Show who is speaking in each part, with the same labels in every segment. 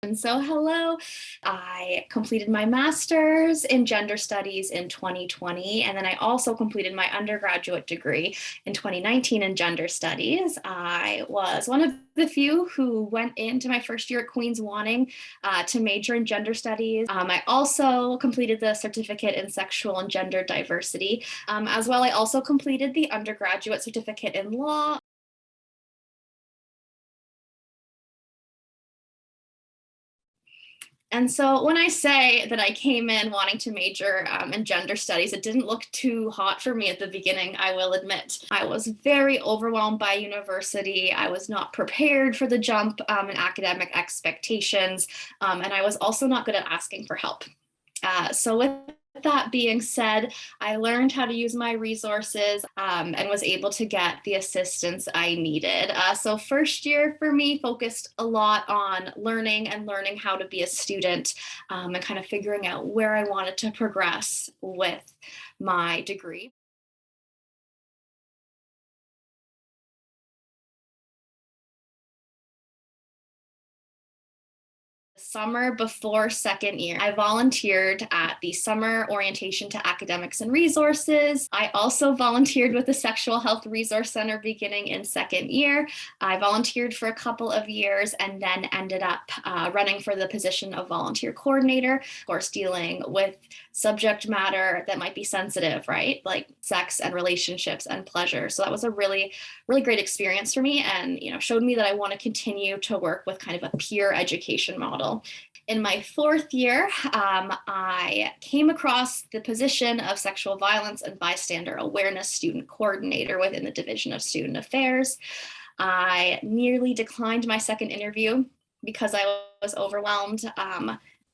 Speaker 1: And so, hello, I completed my master's in gender studies in 2020, and then I also completed my undergraduate degree in 2019 in gender studies. I was one of the few who went into my first year at Queen's wanting to major in gender studies. I also completed the certificate in sexual and gender diversity. As well, I also completed the undergraduate certificate in law. And so when I say that I came in wanting to major in gender studies, it didn't look too hot for me at the beginning, I will admit. I was very overwhelmed by university. I was not prepared for the jump in academic expectations, and I was also not good at asking for help. So with that being said, I learned how to use my resources and was able to get the assistance I needed. So first year for me focused a lot on learning how to be a student and kind of figuring out where I wanted to progress with my degree. Summer before second year, I volunteered at the Summer Orientation to Academics and Resources. I also volunteered with the Sexual Health Resource Center beginning in second year. I volunteered for a couple of years and then ended up running for the position of volunteer coordinator, of course, dealing with subject matter that might be sensitive, right? Like sex and relationships and pleasure. So that was a really great experience for me, and showed me that I want to continue to work with kind of a peer education model. In my fourth year, I came across the position of sexual violence and bystander awareness student coordinator within the Division of Student Affairs. I nearly declined my second interview because I was overwhelmed.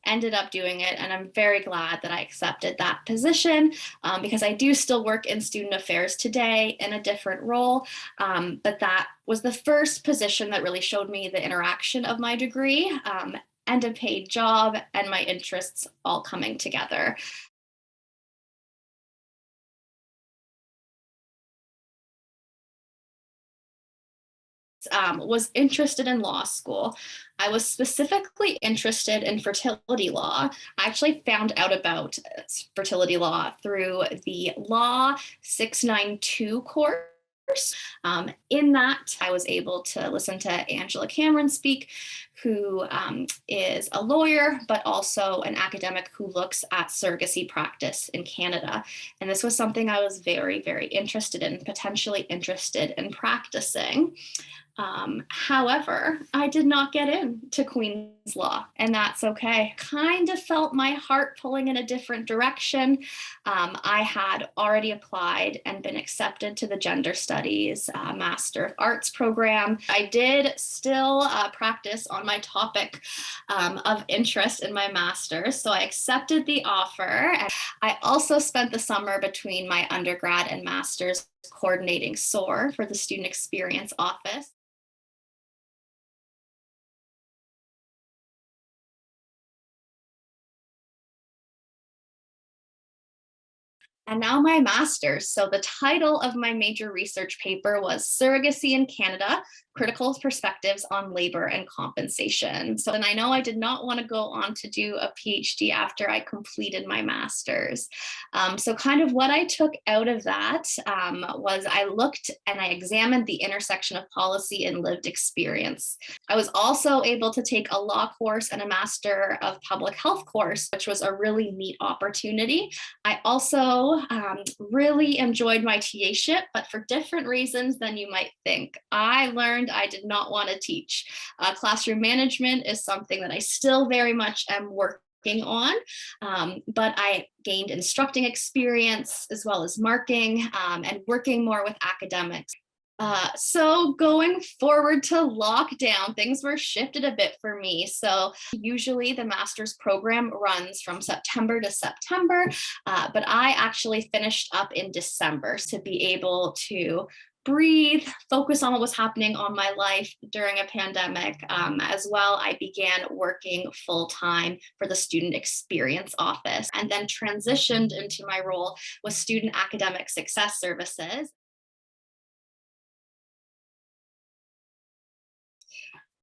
Speaker 1: Ended up doing it, and I'm very glad that I accepted that position because I do still work in student affairs today in a different role, but that was the first position that really showed me the interaction of my degree and a paid job and my interests all coming together. Was interested in law school. I was specifically interested in fertility law. I actually found out about fertility law through the Law 692 course. In that, I was able to listen to Angela Cameron speak, who is a lawyer, but also an academic who looks at surrogacy practice in Canada. And this was something I was very interested in, potentially interested in practicing. However, I did not get into Queen's Law, and that's okay. Kind of felt my heart pulling in a different direction. I had already applied and been accepted to the Gender Studies Master of Arts program. I did still practice on my topic of interest in my master's, so I accepted the offer. And I also spent the summer between my undergrad and master's coordinating SOAR for the Student Experience Office. And now my master's. So the title of my major research paper was Surrogacy in Canada, Critical Perspectives on Labor and Compensation. So, and I know I did not want to go on to do a PhD after I completed my master's. So kind of what I took out of that was I looked and I examined the intersection of policy and lived experience. I was also able to take a law course and a Master of Public Health course, which was a really neat opportunity. I also really enjoyed my TA-ship, but for different reasons than you might think. I learned I did not want to teach. Classroom management is something that I still very much am working on, but I gained instructing experience as well as marking and working more with academics. So going forward to lockdown, things were shifted a bit for me. So usually the master's program runs from September to September, but I actually finished up in December to be able to breathe, focus on what was happening on my life during a pandemic. As well, I began working full time for the Student Experience Office and then transitioned into my role with Student Academic Success Services.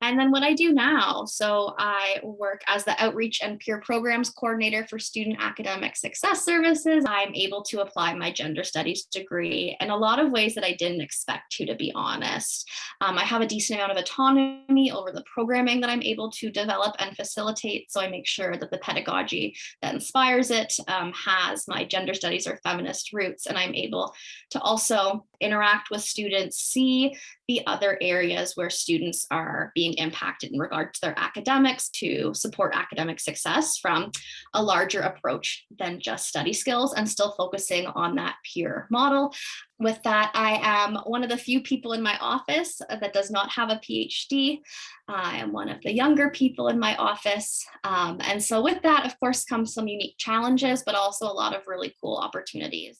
Speaker 1: And then what I do now, so I work as the outreach and peer programs coordinator for student academic success services. I'm able to apply my gender studies degree in a lot of ways that I didn't expect to be honest. I have a decent amount of autonomy over the programming that I'm able to develop and facilitate. So I make sure that the pedagogy that inspires it has my gender studies or feminist roots. And I'm able to also interact with students, see the other areas where students are being impacted in regard to their academics to support academic success from a larger approach than just study skills and still focusing on that peer model. With that, I am one of the few people in my office that does not have a PhD. I am one of the younger people in my office. And so with that, of course, comes some unique challenges, but also a lot of really cool opportunities.